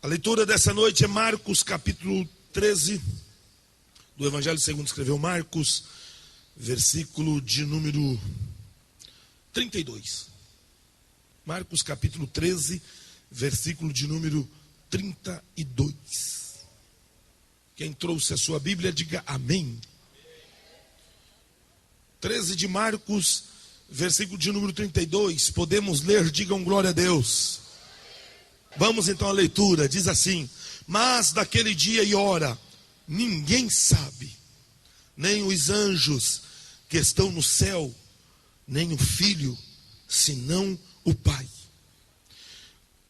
A leitura dessa noite é Marcos capítulo 13, do Evangelho segundo escreveu Marcos, versículo de número 32. Marcos capítulo 13, versículo de número 32. Quem trouxe a sua Bíblia, diga amém. 13 de Marcos, versículo de número 32. Podemos ler, digam glória a Deus. Vamos então à leitura, diz assim: mas daquele dia e hora ninguém sabe, nem os anjos que estão no céu, nem o Filho, senão o Pai.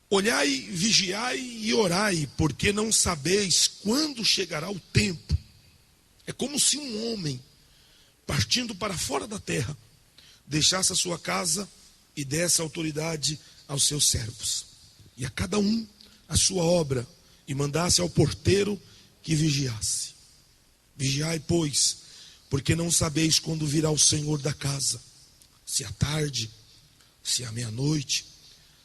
Olhai, vigiai e orai, porque não sabeis quando chegará o tempo. É como se um homem, partindo para fora da terra, deixasse a sua casa e desse autoridade aos seus servos, e a cada um a sua obra, e mandasse ao porteiro que vigiasse. Vigiai, pois, porque não sabeis quando virá o Senhor da casa, se à tarde, se à meia-noite,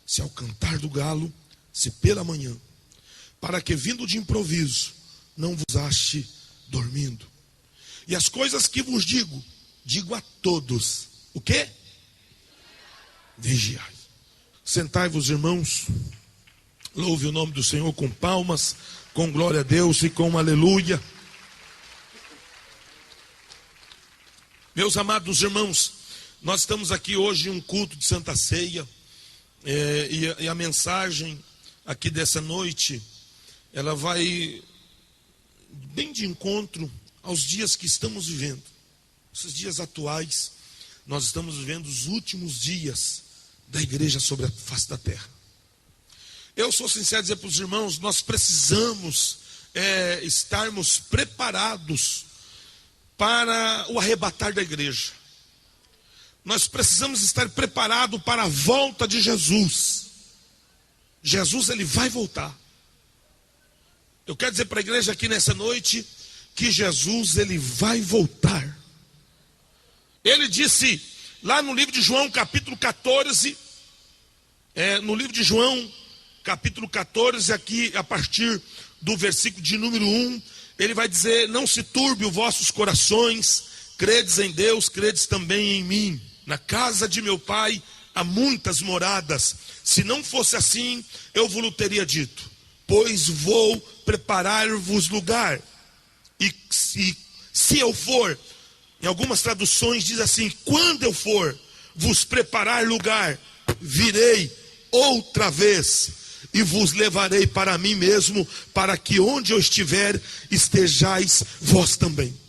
se ao cantar do galo, se pela manhã, para que vindo de improviso não vos ache dormindo. E as coisas que vos digo, digo a todos. O quê? Vigiai. Sentai-vos, irmãos. Louve o nome do Senhor com palmas, com glória a Deus e com aleluia. Meus amados irmãos, nós estamos aqui hoje em um culto de Santa Ceia, e a mensagem aqui dessa noite, ela vai bem de encontro aos dias que estamos vivendo. Esses dias atuais, nós estamos vivendo os últimos dias da igreja sobre a face da terra. Eu sou sincero dizer para os irmãos, nós precisamos estarmos preparados para o arrebatar da igreja. Nós precisamos estar preparados para a volta de Jesus. Jesus, ele vai voltar. Eu quero dizer para a igreja aqui nessa noite que Jesus, ele vai voltar. Ele disse lá no livro de João, capítulo 14, no livro de João, capítulo 14, aqui a partir do versículo de número 1, ele vai dizer: não se turbe os vossos corações, credes em Deus, credes também em mim. Na casa de meu pai há muitas moradas, se não fosse assim, eu vos teria dito, pois vou preparar-vos lugar. E se eu for, em algumas traduções diz assim: quando eu for vos preparar lugar, virei outra vez e vos levarei para mim mesmo, para que onde eu estiver, estejais vós também.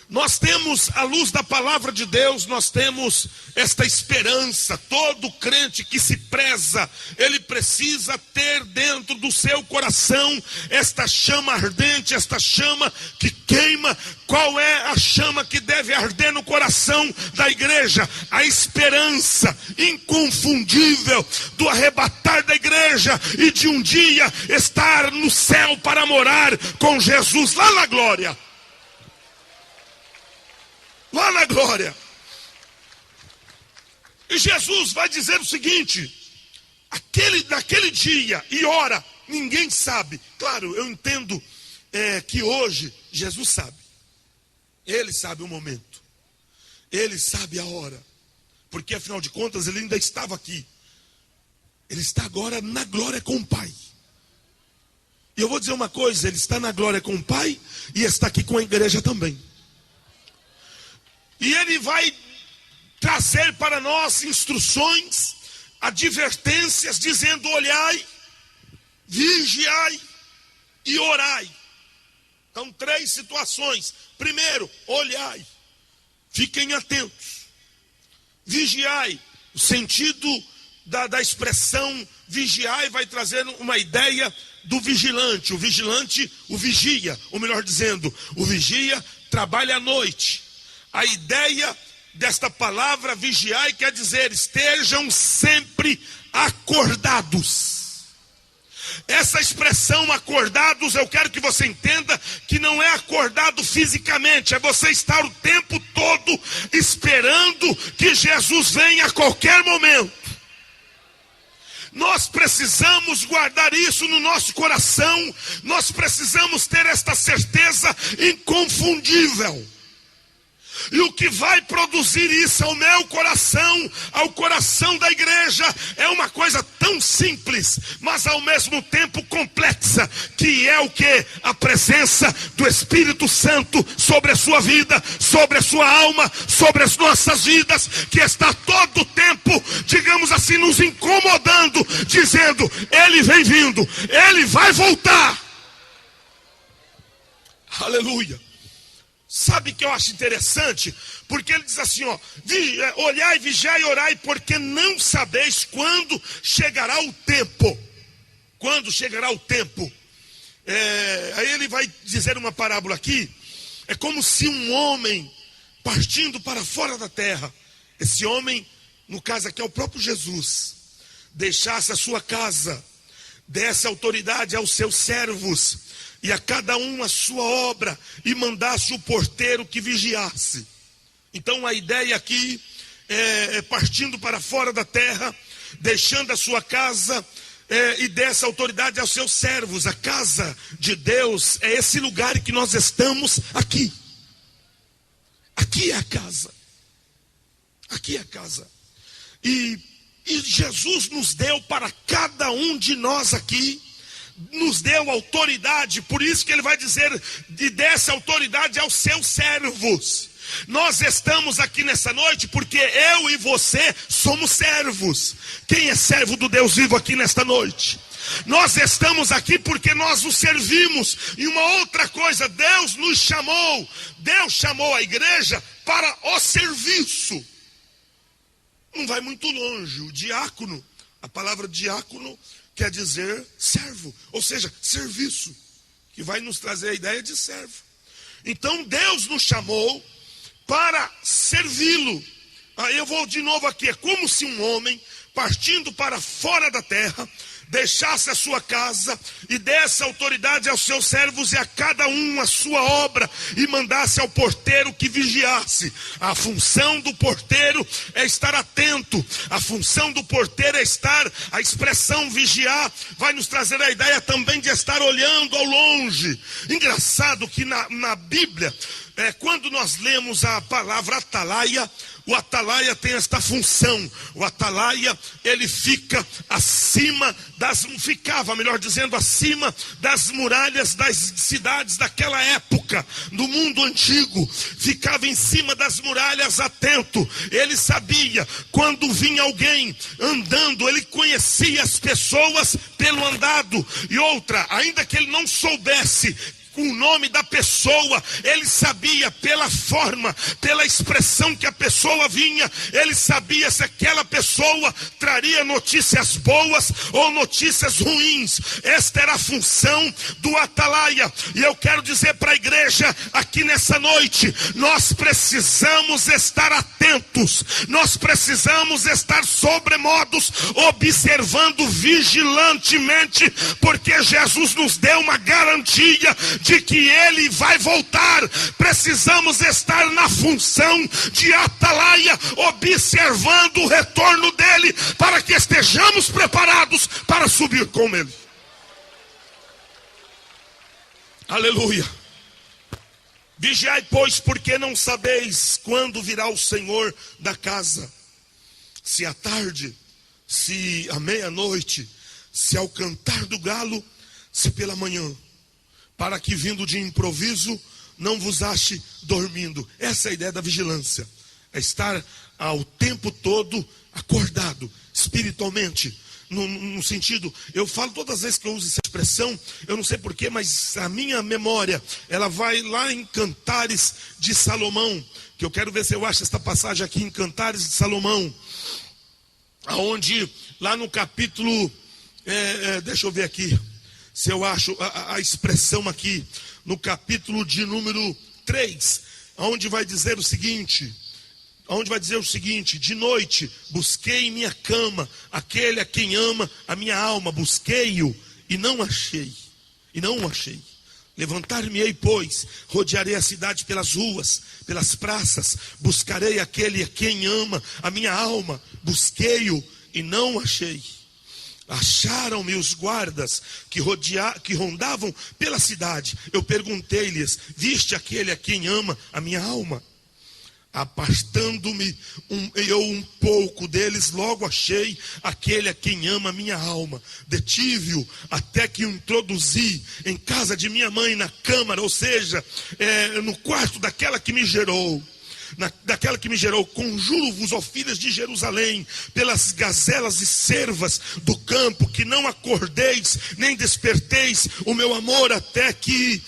Nós temos, à luz da palavra de Deus, nós temos esta esperança. Todo crente que se preza, ele precisa ter dentro do seu coração esta chama ardente, esta chama que queima. Qual é a chama que deve arder no coração da igreja? A esperança inconfundível do arrebatar da igreja e de um dia estar no céu para morar com Jesus lá na glória. Lá na glória. E Jesus vai dizer o seguinte: naquele dia e hora, ninguém sabe. Claro, eu entendo que hoje Jesus sabe. Ele sabe o momento. Ele sabe a hora. Porque afinal de contas ele ainda estava aqui. Ele está agora na glória com o Pai. E eu vou dizer uma coisa: ele está na glória com o Pai e está aqui com a igreja também. E ele vai trazer para nós instruções, advertências, dizendo: olhai, vigiai e orai. Então, 3 situações. Primeiro, olhai, fiquem atentos. Vigiai, o sentido da expressão vigiai vai trazer uma ideia do vigilante. O vigilante, o vigia, ou melhor dizendo, o vigia trabalha à noite. A ideia desta palavra vigiai quer dizer: estejam sempre acordados. Essa expressão acordados, eu quero que você entenda que não é acordado fisicamente, é você estar o tempo todo esperando que Jesus venha a qualquer momento. Nós precisamos guardar isso no nosso coração. Nós precisamos ter esta certeza inconfundível. E o que vai produzir isso ao meu coração, ao coração da igreja, é uma coisa tão simples, mas ao mesmo tempo complexa, que é o que? A presença do Espírito Santo sobre a sua vida, sobre a sua alma, sobre as nossas vidas, que está todo o tempo, digamos assim, nos incomodando, dizendo: Ele vem vindo, Ele vai voltar. Aleluia. Sabe o que eu acho interessante? Porque ele diz assim, ó: olhai, vigiai e orai, porque não sabeis quando chegará o tempo. Quando chegará o tempo. Aí ele vai dizer uma parábola aqui. É como se um homem partindo para fora da terra, esse homem, no caso aqui é o próprio Jesus, deixasse a sua casa, desse autoridade aos seus servos, e a cada um a sua obra, e mandasse o porteiro que vigiasse. Então a ideia aqui é partindo para fora da terra, deixando a sua casa, e desse autoridade aos seus servos. A casa de Deus é esse lugar que nós estamos aqui. Aqui é a casa. Aqui é a casa. E Jesus nos deu para cada um de nós aqui, nos deu autoridade. Por isso que ele vai dizer: e dessa autoridade aos seus servos. Nós estamos aqui nessa noite porque eu e você somos servos. Quem é servo do Deus vivo aqui nesta noite? Nós estamos aqui porque nós o servimos. E uma outra coisa, Deus nos chamou, Deus chamou a igreja para o serviço. Não vai muito longe. O diácono, a palavra diácono quer dizer servo, ou seja, serviço, que vai nos trazer a ideia de servo. Então Deus nos chamou para servi-lo. Aí eu vou de novo aqui. É como se um homem partindo para fora da terra, deixasse a sua casa e desse autoridade aos seus servos e a cada um a sua obra, e mandasse ao porteiro que vigiasse. A função do porteiro é estar atento. A função do porteiro é estar, a expressão vigiar vai nos trazer a ideia também de estar olhando ao longe. Engraçado que na Bíblia, quando nós lemos a palavra atalaia, o atalaia tem esta função. O atalaia, ele ficava, melhor dizendo, acima das muralhas das cidades daquela época, do mundo antigo. Ficava em cima das muralhas, atento. Ele sabia quando vinha alguém andando, ele conhecia as pessoas pelo andado. E outra, ainda que ele não soubesse o nome da pessoa, ele sabia pela forma, pela expressão que a pessoa vinha, ele sabia se aquela pessoa traria notícias boas ou notícias ruins. Esta era a função do atalaia. E eu quero dizer para a igreja aqui nessa noite: nós precisamos estar atentos, nós precisamos estar sobremodos observando vigilantemente, porque Jesus nos deu uma garantia de que ele vai voltar. Precisamos estar na função de atalaia, observando o retorno dele, para que estejamos preparados para subir com ele. Aleluia. Vigiai, pois, porque não sabeis quando virá o Senhor da casa, se à tarde, se à meia-noite, se ao cantar do galo, se pela manhã, para que vindo de improviso não vos ache dormindo. Essa é a ideia da vigilância. É estar ao tempo todo acordado, espiritualmente. No sentido, eu falo todas as vezes que eu uso essa expressão, eu não sei porquê, mas a minha memória, ela vai lá em Cantares de Salomão, que eu quero ver se eu acho esta passagem aqui em Cantares de Salomão, aonde lá no capítulo, deixa eu ver aqui, se eu acho a expressão aqui, no capítulo de número 3, onde vai dizer o seguinte: de noite busquei em minha cama aquele a quem ama a minha alma, busquei-o e não achei, Levantar-me-ei, pois, rodearei a cidade pelas ruas, pelas praças, buscarei aquele a quem ama a minha alma, busquei-o e não achei. Acharam-me os guardas que rondavam pela cidade. Eu perguntei-lhes: viste aquele a quem ama a minha alma? Apartando-me eu um pouco deles, logo achei aquele a quem ama a minha alma. Detive-o até que o introduzi em casa de minha mãe, na câmara, ou seja, no quarto daquela que me gerou. Daquela que me gerou, conjuro-vos, ó filhas de Jerusalém, pelas gazelas e cervas do campo, que não acordeis, nem desperteis o meu amor até que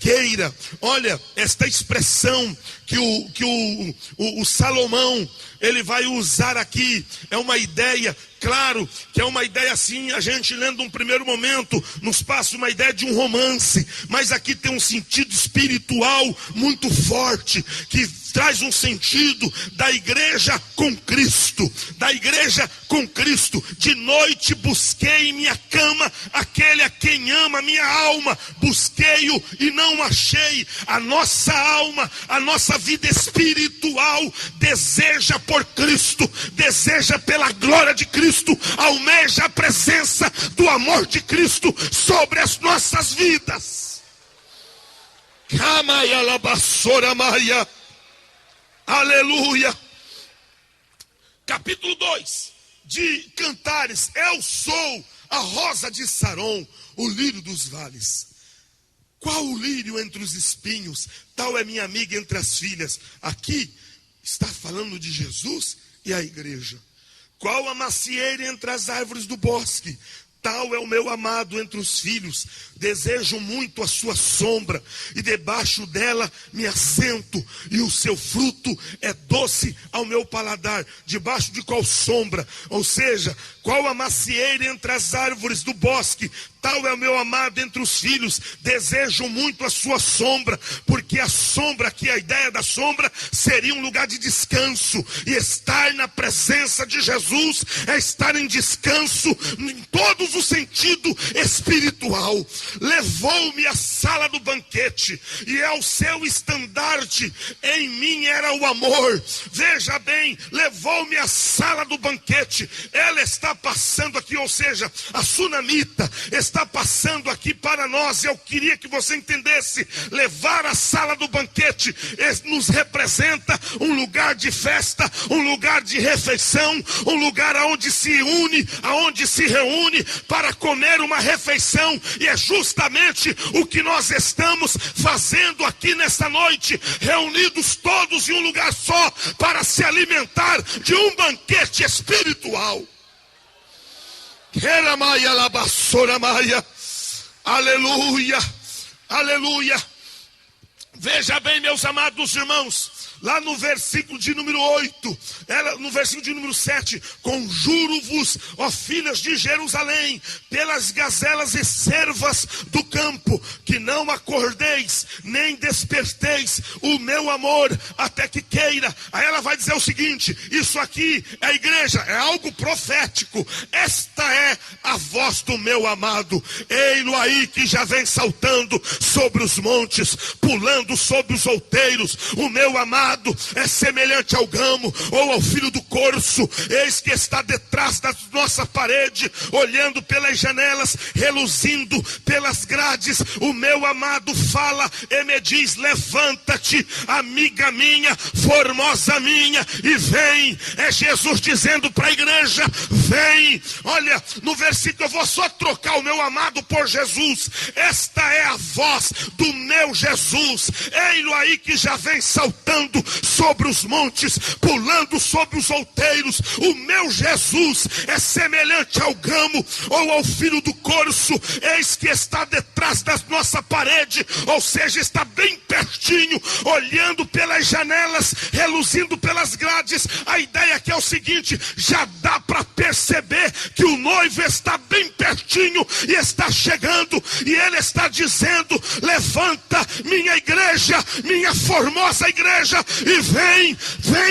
queira. Olha, esta expressão que o Salomão, ele vai usar aqui, é uma ideia, claro, que é uma ideia assim, a gente lendo um primeiro momento, nos passa uma ideia de um romance, mas aqui tem um sentido espiritual muito forte, que traz um sentido da igreja com Cristo, da igreja com Cristo. De noite busquei em minha cama aquele a quem ama a minha alma, busquei-o e não achei. A nossa alma, a nossa vida espiritual deseja por Cristo, deseja pela glória de Cristo, almeja a presença do amor de Cristo sobre as nossas vidas. Aleluia. Capítulo 2 de Cantares. Eu sou a rosa de Saron, o lírio dos vales. Qual o lírio entre os espinhos? Tal é minha amiga entre as filhas. Aqui está falando de Jesus e a igreja. Qual a macieira entre as árvores do bosque? Tal é o meu amado entre os filhos. Desejo muito a sua sombra, e debaixo dela me assento, e o seu fruto é doce ao meu paladar. Debaixo de qual sombra? Ou seja, qual a macieira entre as árvores do bosque? Tal é o meu amado entre os filhos. Desejo muito a sua sombra, porque a sombra, aqui a ideia da sombra seria um lugar de descanso, e estar na presença de Jesus é estar em descanso em todos o sentido espiritual. Levou-me à sala do banquete, e ao seu estandarte em mim era o amor. Veja bem, levou-me à sala do banquete. Ela está passando aqui, ou seja, a sunamita está passando aqui para nós. Eu queria que você entendesse: levar à sala do banquete nos representa um lugar de festa, um lugar de refeição, um lugar onde se une, aonde se reúne para comer uma refeição. E é justamente o que nós estamos fazendo aqui nesta noite, reunidos todos em um lugar só, para se alimentar de um banquete espiritual. Aleluia, aleluia. Veja bem, meus amados irmãos, lá no versículo de número 8, no versículo de número 7, conjuro-vos, ó filhas de Jerusalém, pelas gazelas e cervas do campo, que não acordeis, nem desperteis o meu amor até que queira. Aí ela vai dizer o seguinte: isso aqui é a igreja, é algo profético. Esta é a voz do meu amado, ei-lo aí que já vem saltando sobre os montes, pulando sobre os outeiros. O meu amado é semelhante ao gamo ou ao filho do corço. Eis que está detrás da nossa parede, olhando pelas janelas, reluzindo pelas grades. O meu amado fala e me diz: levanta-te, amiga minha, formosa minha, e vem. É Jesus dizendo para a igreja: vem. Olha, no versículo, eu vou só trocar o meu amado por Jesus. Esta é a voz do meu Jesus. Ei-lo aí que já vem saltando sobre os montes, pulando sobre os outeiros. O meu Jesus é semelhante ao gamo ou ao filho do corço. Eis que está detrás da nossa parede, ou seja, está bem pertinho, olhando pelas janelas, reluzindo pelas grades. A ideia aqui é o seguinte: já dá para perceber que o noivo está bem pertinho e está chegando, e ele está dizendo: levanta, minha igreja, minha formosa igreja, e vem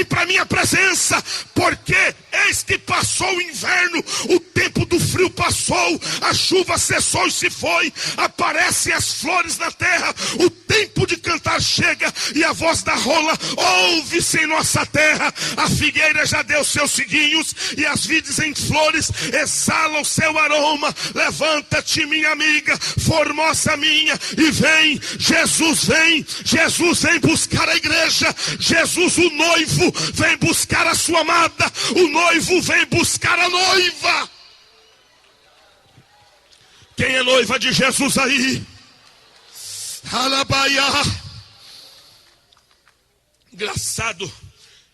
para minha presença, porque eis que passou o inverno, o tempo do frio passou, a chuva cessou e se foi, aparecem as flores na terra, o tempo de cantar chega e a voz da rola ouve-se em nossa terra. A figueira já deu seus ciguinhos e as vides em flores exalam seu aroma. Levanta-te, minha amiga, formosa minha, e vem, Jesus vem buscar a igreja. Jesus, o noivo, vem buscar a sua amada, o noivo vem buscar a noiva. Quem é noiva de Jesus aí? Alabaia. Engraçado,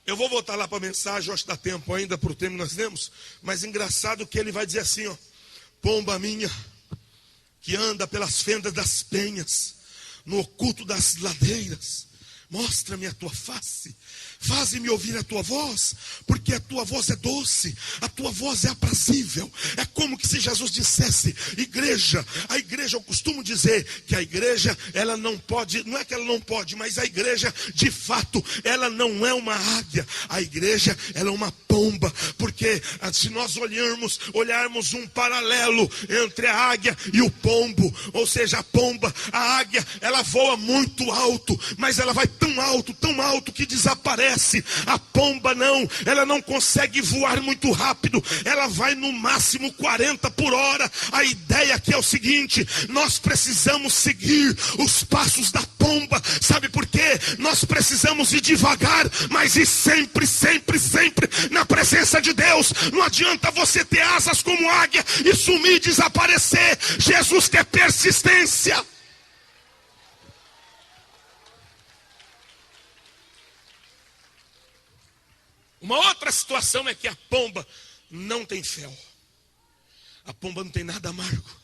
eu vou voltar lá para a mensagem, acho que dá tempo ainda para o tema que nós temos, mas engraçado que ele vai dizer assim, ó: pomba minha, que anda pelas fendas das penhas, no oculto das ladeiras, mostra-me a tua face, faze-me ouvir a tua voz, porque a tua voz é doce, a tua voz é aprazível. É como que se Jesus dissesse: igreja, a igreja, eu costumo dizer que a igreja, ela não pode, não é que ela não pode, mas a igreja, de fato, ela não é uma águia, a igreja, ela é uma pomba, porque se nós olharmos um paralelo entre a águia e o pombo, ou seja, a pomba, a águia, ela voa muito alto, mas ela vai tão alto que desaparece. A pomba não, ela não consegue voar muito rápido, ela vai no máximo 40 por hora. A ideia aqui é o seguinte: nós precisamos seguir os passos da pomba. Sabe por quê? Nós precisamos ir devagar, mas ir sempre na presença de Deus. Não adianta você ter asas como águia e sumir e desaparecer. Jesus quer persistência. Uma outra situação é que a pomba não tem fel. A pomba não tem nada amargo.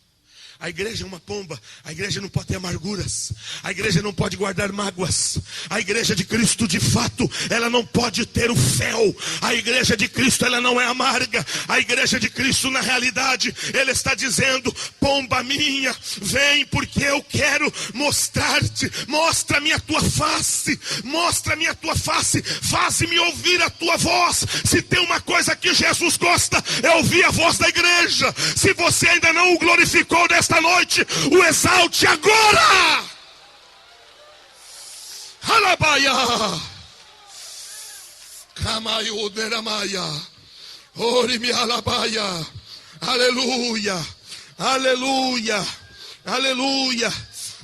A igreja é uma pomba, a igreja não pode ter amarguras, a igreja não pode guardar mágoas. A igreja de Cristo, de fato, ela não pode ter o fel. A igreja de Cristo, ela não é amarga. A igreja de Cristo, na realidade, ele está dizendo: pomba minha, vem, porque eu quero mostrar-te. Mostra-me a tua face, mostra-me a tua face, faze-me ouvir a tua voz. Se tem uma coisa que Jesus gosta, é ouvir a voz da igreja. Se você ainda não o glorificou nesta noite, o exalte agora. Alabaia, Kamayu Deramaia, Ori-me alabaia. Aleluia, aleluia, aleluia.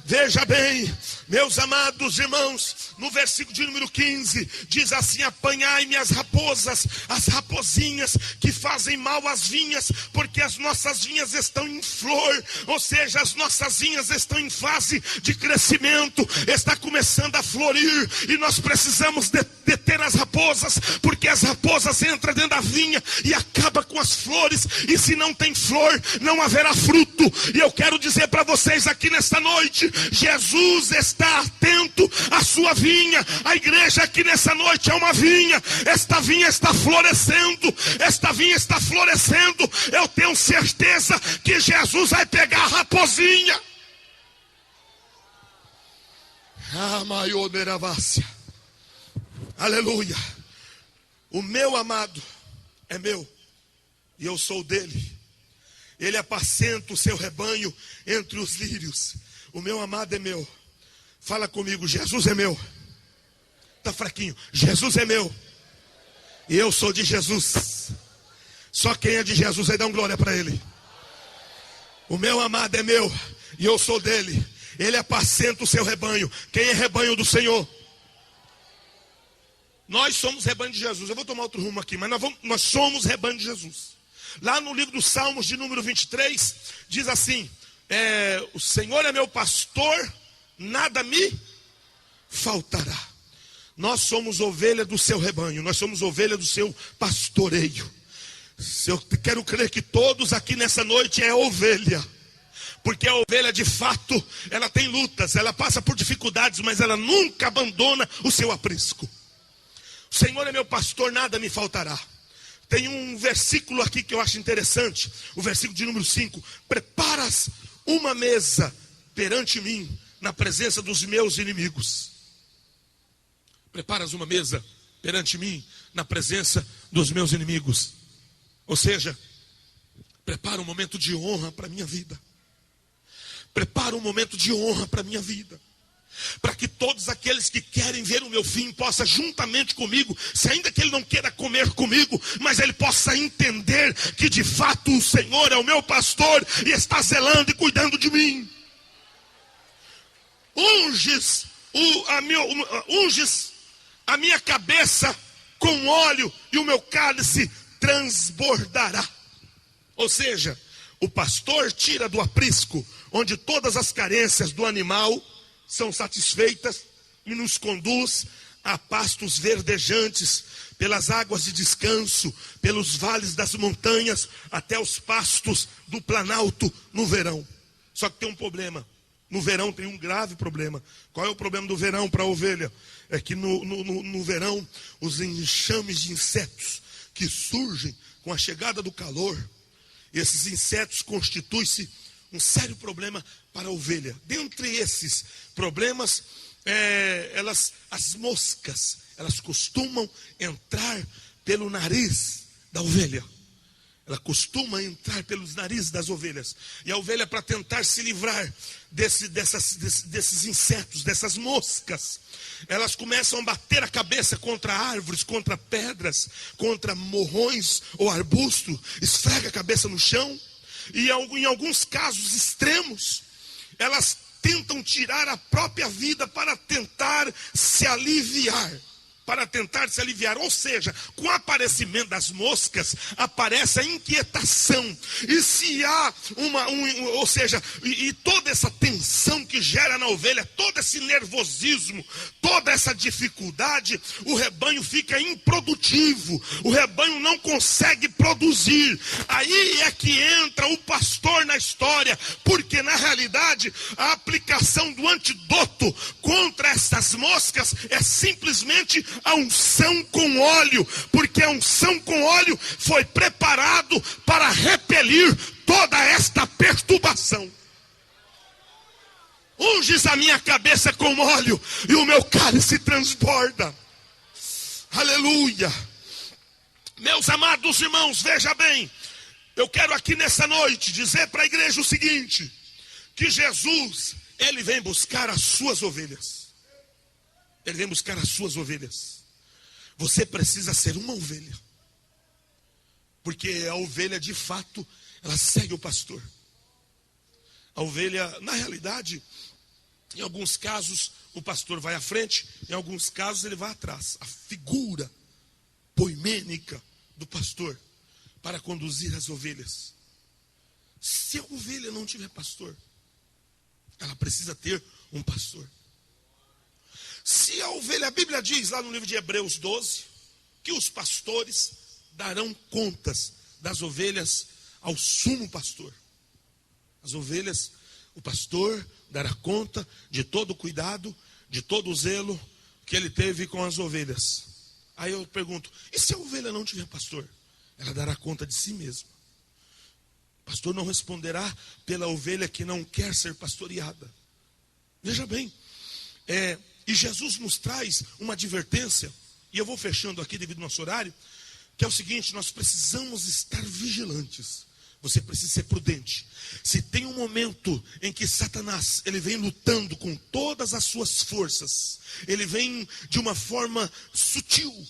Veja bem, meus amados irmãos, no versículo de número 15, diz assim: apanhai-me as raposas, as raposinhas que fazem mal às vinhas, porque as nossas vinhas estão em flor, ou seja, as nossas vinhas estão em fase de crescimento, está começando a florir, e nós precisamos deter as raposas, porque as raposas entram dentro da vinha e acabam com as flores, e se não tem flor, não haverá fruto. E eu quero dizer para vocês aqui nesta noite: Jesus está atento à sua vinha. A igreja aqui nessa noite é uma vinha. Esta vinha está florescendo. Esta vinha está florescendo. Eu tenho certeza que Jesus vai pegar a raposinha. Aleluia. O meu amado é meu e eu sou dele. Ele apacenta o seu rebanho entre os lírios. O meu amado é meu. Fala comigo: Jesus é meu. Está fraquinho. Jesus é meu. E eu sou de Jesus. Só quem é de Jesus aí dá uma glória para ele. O meu amado é meu e eu sou dele. Ele apacenta o seu rebanho. Quem é rebanho do Senhor? Nós somos rebanho de Jesus. Eu vou tomar outro rumo aqui, mas nós somos rebanho de Jesus. Lá no livro dos Salmos, de número 23, diz assim: o Senhor é meu pastor, nada me faltará. Nós somos ovelha do seu rebanho, nós somos ovelha do seu pastoreio. Eu quero crer que todos aqui nessa noite é ovelha, porque a ovelha de fato, ela tem lutas, ela passa por dificuldades, mas ela nunca abandona o seu aprisco. O Senhor é meu pastor, nada me faltará. Tem um versículo aqui que eu acho interessante, o versículo de número 5: preparas uma mesa perante mim, na presença dos meus inimigos. Preparas uma mesa perante mim, na presença dos meus inimigos. Ou seja, Prepara um momento de honra para a minha vida. Prepara um momento de honra para a minha vida. Para que todos aqueles que querem ver o meu fim possam juntamente comigo, se ainda que ele não queira comer comigo, mas ele possa entender que de fato o Senhor é o meu pastor e está zelando e cuidando de mim. Unges a minha cabeça com óleo e o meu cálice transbordará. Ou seja, o pastor tira do aprisco, onde todas as carências do animal são satisfeitas, e nos conduz a pastos verdejantes, pelas águas de descanso, pelos vales das montanhas, até os pastos do planalto no verão. Só que tem um problema. No verão tem um grave problema. Qual é o problema do verão para a ovelha? É que no verão, os enxames de insetos que surgem com a chegada do calor, esses insetos constituem-se um sério problema para a ovelha. Dentre esses problemas, as moscas, elas costumam entrar pelo nariz da ovelha. Ela costuma entrar pelos narizes das ovelhas. E a ovelha, para tentar se livrar desses insetos, dessas moscas, elas começam a bater a cabeça contra árvores, contra pedras, contra morrões ou arbustos, esfrega a cabeça no chão. E em alguns casos extremos, elas tentam tirar a própria vida para tentar se aliviar. Ou seja, com o aparecimento das moscas, aparece a inquietação. E se há toda essa tensão que gera na ovelha, todo esse nervosismo, toda essa dificuldade, o rebanho fica improdutivo, o rebanho não consegue produzir. Aí é que entra o pastor na história, porque na realidade a aplicação do antídoto contra essas moscas é simplesmente a unção com óleo, porque a unção com óleo foi preparado para repelir toda esta perturbação. Unges a minha cabeça com óleo e o meu cálice transborda. Aleluia. Meus amados irmãos, veja bem, eu quero aqui nessa noite dizer para a igreja o seguinte, que Jesus, ele vem buscar as suas ovelhas. Ele vem buscar as suas ovelhas. Você precisa ser uma ovelha. Porque a ovelha, de fato, ela segue o pastor. A ovelha, na realidade, em alguns casos, o pastor vai à frente, em alguns casos ele vai atrás. A figura poimênica do pastor para conduzir as ovelhas. Se a ovelha não tiver pastor, ela precisa ter um pastor. Se a ovelha, a Bíblia diz lá no livro de Hebreus 12, que os pastores darão contas das ovelhas ao sumo pastor. As ovelhas, o pastor dará conta de todo o cuidado, de todo o zelo que ele teve com as ovelhas. Aí eu pergunto, e se a ovelha não tiver pastor? Ela dará conta de si mesma. O pastor não responderá pela ovelha que não quer ser pastoreada. Veja bem, e Jesus nos traz uma advertência, e eu vou fechando aqui devido ao nosso horário, que é o seguinte, nós precisamos estar vigilantes. Você precisa ser prudente. Se tem um momento em que Satanás, ele vem lutando com todas as suas forças, ele vem de uma forma sutil,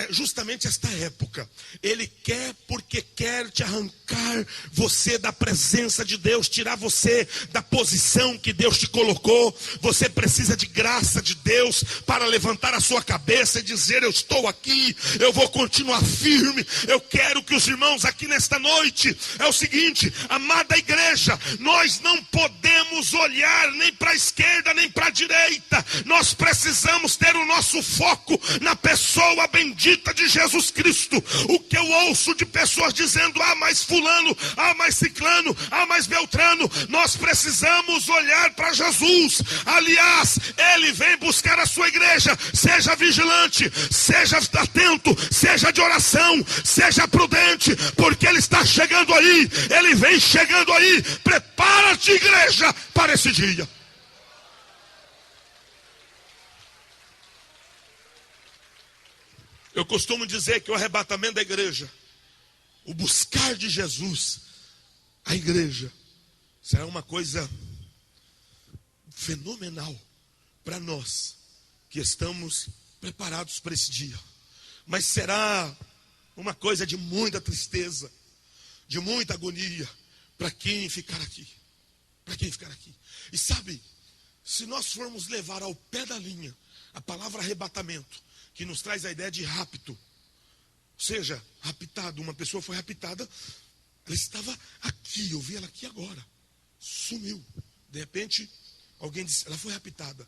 justamente esta época, ele quer porque quer te arrancar você da presença de Deus, tirar você da posição que Deus te colocou. Você precisa de graça de Deus para levantar a sua cabeça e dizer, eu estou aqui, eu vou continuar firme. Eu quero que os irmãos aqui nesta noite, é o seguinte, amada igreja, nós não podemos olhar nem para a esquerda nem para a direita. Nós precisamos ter o nosso foco na pessoa bendita de Jesus Cristo. O que eu ouço de pessoas dizendo, mais fulano, mais ciclano, mais beltrano, nós precisamos olhar para Jesus. Aliás, ele vem buscar a sua igreja. Seja vigilante, seja atento, seja de oração, seja prudente, porque ele está chegando aí, ele vem chegando aí. Prepara-te, igreja, para esse dia. Eu costumo dizer que o arrebatamento da igreja, o buscar de Jesus, a igreja será uma coisa fenomenal para nós que estamos preparados para esse dia. Mas será uma coisa de muita tristeza, de muita agonia para quem ficar aqui. Para quem ficar aqui. E sabe, se nós formos levar ao pé da linha a palavra arrebatamento, que nos traz a ideia de rapto, ou seja, raptado, uma pessoa foi raptada, ela estava aqui, eu vi ela aqui agora, sumiu. De repente, alguém disse, ela foi raptada.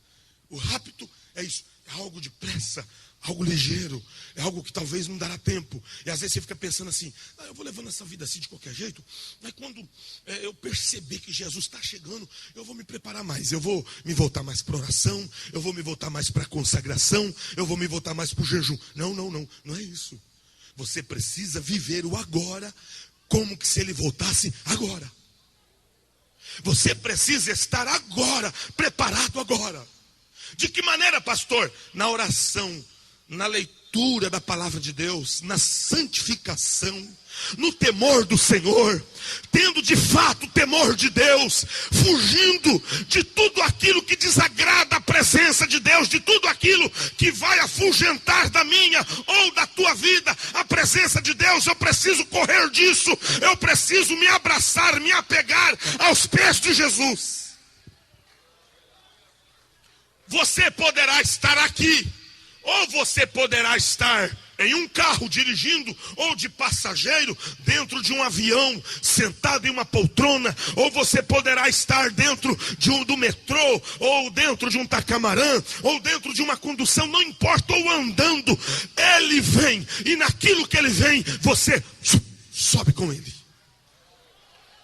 O rapto é isso, é algo depressa, algo ligeiro, é algo que talvez não dará tempo. E às vezes você fica pensando assim, eu vou levando essa vida assim de qualquer jeito, mas quando eu perceber que Jesus está chegando, eu vou me preparar mais, eu vou me voltar mais para oração, eu vou me voltar mais para consagração, eu vou me voltar mais para o jejum. Não é isso. Você precisa viver o agora, como que se ele voltasse agora. Você precisa estar agora, preparado agora. De que maneira, pastor? Na oração, na leitura da palavra de Deus, na santificação, no temor do Senhor, tendo de fato o temor de Deus, fugindo de tudo aquilo que desagrada a presença de Deus, de tudo aquilo que vai afugentar da minha ou da tua vida a presença de Deus. Eu preciso correr disso, eu preciso me abraçar, me apegar aos pés de Jesus. Você poderá estar aqui, ou você poderá estar em um carro dirigindo, ou de passageiro dentro de um avião, sentado em uma poltrona, ou você poderá estar dentro do metrô, ou dentro de um tacamarã, ou dentro de uma condução, não importa, ou andando. Ele vem, e naquilo que ele vem, você sobe com ele.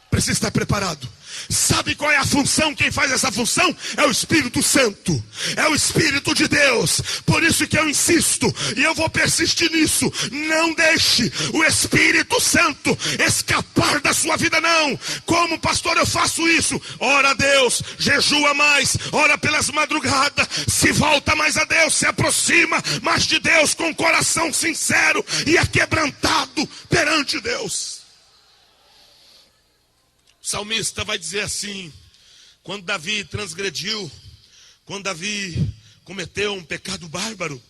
Precisa estar preparado. Sabe qual é a função? Quem faz essa função é o Espírito Santo, é o Espírito de Deus. Por isso que eu insisto, e eu vou persistir nisso, não deixe o Espírito Santo escapar da sua vida, não. Como pastor eu faço isso? Ora a Deus, jejua mais, ora pelas madrugadas, se volta mais a Deus, se aproxima mais de Deus com o coração sincero e aquebrantado perante Deus. O salmista vai dizer assim, quando Davi transgrediu, quando Davi cometeu um pecado bárbaro,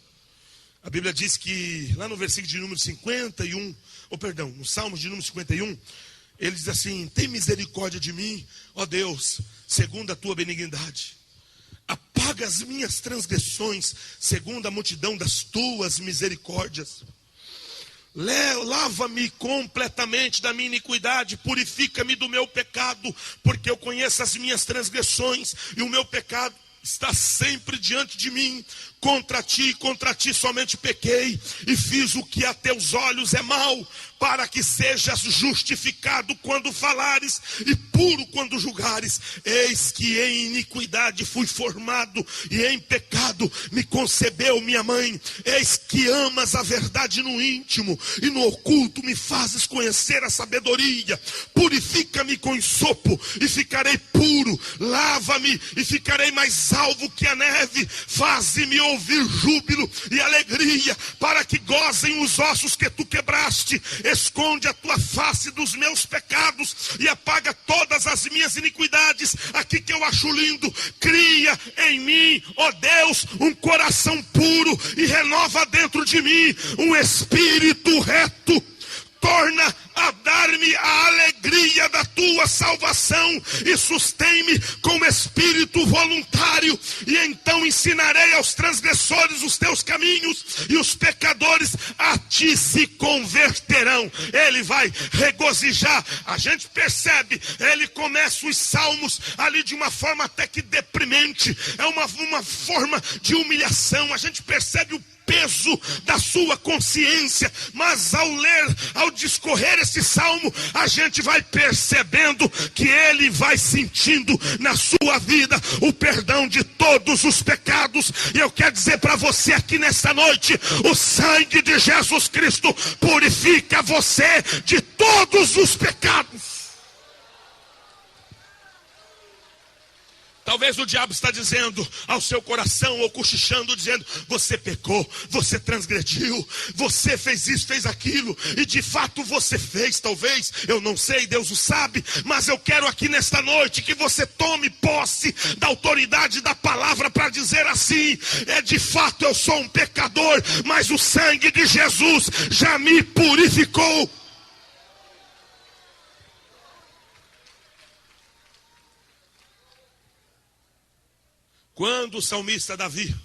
a Bíblia diz que, lá no versículo de número 51, no Salmo de número 51, ele diz assim, tem misericórdia de mim, ó Deus, segundo a tua benignidade. Apaga as minhas transgressões, segundo a multidão das tuas misericórdias. Lava-me completamente da minha iniquidade, purifica-me do meu pecado, porque eu conheço as minhas transgressões, e o meu pecado está sempre diante de mim. Contra ti somente pequei, e fiz o que a teus olhos é mal, para que sejas justificado quando falares, e puro quando julgares. Eis que em iniquidade fui formado, e em pecado me concebeu minha mãe. Eis que amas a verdade no íntimo, e no oculto me fazes conhecer a sabedoria. Purifica-me com ensopo, e ficarei puro. Lava-me, e ficarei mais alvo que a neve. Faze-me ouvir júbilo e alegria, para que gozem os ossos que tu quebraste. Esconde a tua face dos meus pecados, e apaga todas as minhas iniquidades. Aqui que eu acho lindo, cria em mim, ó Deus, um coração puro, e renova dentro de mim um espírito reto. Torna a dar-me a alegria da tua salvação, e sustém-me com espírito voluntário, e então ensinarei aos transgressores os teus caminhos, e os pecadores a ti se converterão. Ele vai regozijar. A gente percebe, ele começa os salmos ali de uma forma até que deprimente, é uma forma de humilhação. A gente percebe o peso da sua consciência, mas ao discorrer esse salmo, a gente vai percebendo que ele vai sentindo na sua vida o perdão de todos os pecados. E eu quero dizer para você aqui nesta noite, o sangue de Jesus Cristo purifica você de todos os pecados. Talvez o diabo está dizendo ao seu coração, ou cochichando, dizendo: você pecou, você transgrediu, você fez isso, fez aquilo, e de fato você fez, talvez, eu não sei, Deus o sabe, mas eu quero aqui nesta noite que você tome posse da autoridade da palavra para dizer assim: de fato eu sou um pecador, mas o sangue de Jesus já me purificou. Quando o salmista Davi,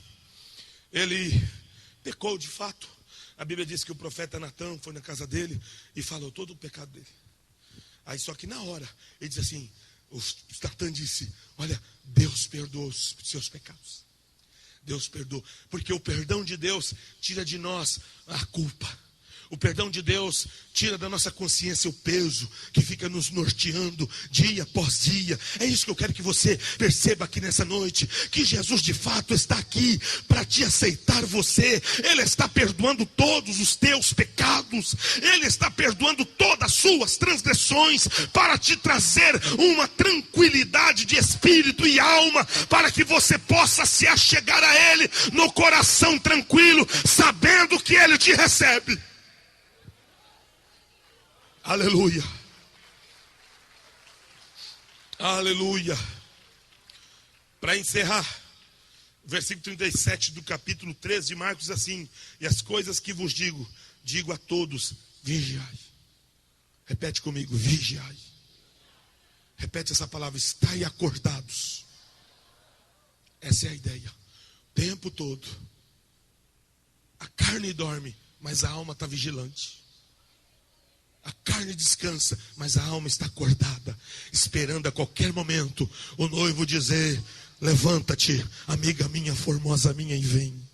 ele pecou de fato, a Bíblia diz que o profeta Natã foi na casa dele e falou todo o pecado dele. Aí só que na hora, ele diz assim, o Natã disse: olha, Deus perdoou os seus pecados. Deus perdoou, porque o perdão de Deus tira de nós a culpa. O perdão de Deus tira da nossa consciência o peso que fica nos norteando dia após dia. É isso que eu quero que você perceba aqui nessa noite, que Jesus de fato está aqui para te aceitar você. Ele está perdoando todos os teus pecados, Ele está perdoando todas as suas transgressões, para te trazer uma tranquilidade de espírito e alma, para que você possa se achegar a Ele no coração tranquilo, sabendo que Ele te recebe. Aleluia. Aleluia. Para encerrar, versículo 37 do capítulo 13 de Marcos, assim: e as coisas que vos digo, digo a todos, vigiai. Repete comigo, vigiai. Repete essa palavra, estai acordados. Essa é a ideia. O tempo todo. A carne dorme, mas a alma está vigilante. A carne descansa, mas a alma está acordada, esperando a qualquer momento o noivo dizer: levanta-te, amiga minha, formosa minha, e vem.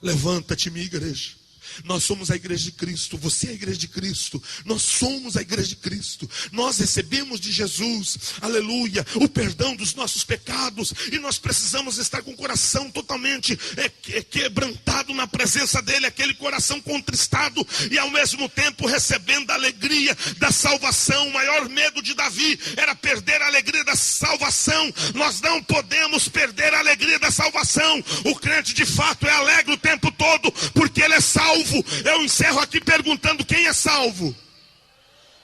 Levanta-te, minha igreja. Nós somos a igreja de Cristo, você é a igreja de Cristo, nós somos a igreja de Cristo, nós recebemos de Jesus, aleluia, o perdão dos nossos pecados, e nós precisamos estar com o coração totalmente quebrantado na presença dele, aquele coração contristado, e ao mesmo tempo recebendo a alegria da salvação. O maior medo de Davi era perder a alegria da salvação. Nós não podemos perder a alegria da salvação. O crente de fato é alegre o tempo todo, porque ele é salvo. Eu encerro aqui perguntando: quem é salvo?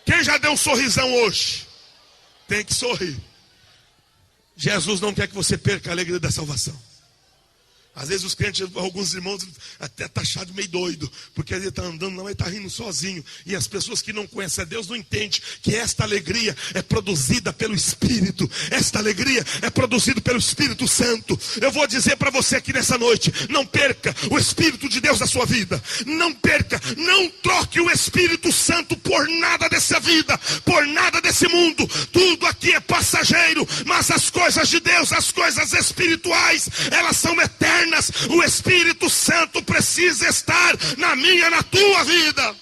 Quem já deu um sorrisão hoje? Tem que sorrir. Jesus não quer que você perca a alegria da salvação. Às vezes os crentes, alguns irmãos, até tá achado meio doido, porque ele está andando, não, ele está rindo sozinho. E as pessoas que não conhecem a Deus não entendem que esta alegria é produzida pelo Espírito. Esta alegria é produzida pelo Espírito Santo. Eu vou dizer para você aqui nessa noite: não perca o Espírito de Deus da sua vida. Não perca, não troque o Espírito Santo por nada dessa vida, por nada desse mundo. Tudo aqui é passageiro, mas as coisas de Deus, as coisas espirituais, elas são eternas. O Espírito Santo precisa estar na minha, na tua vida.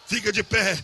Fica de pé.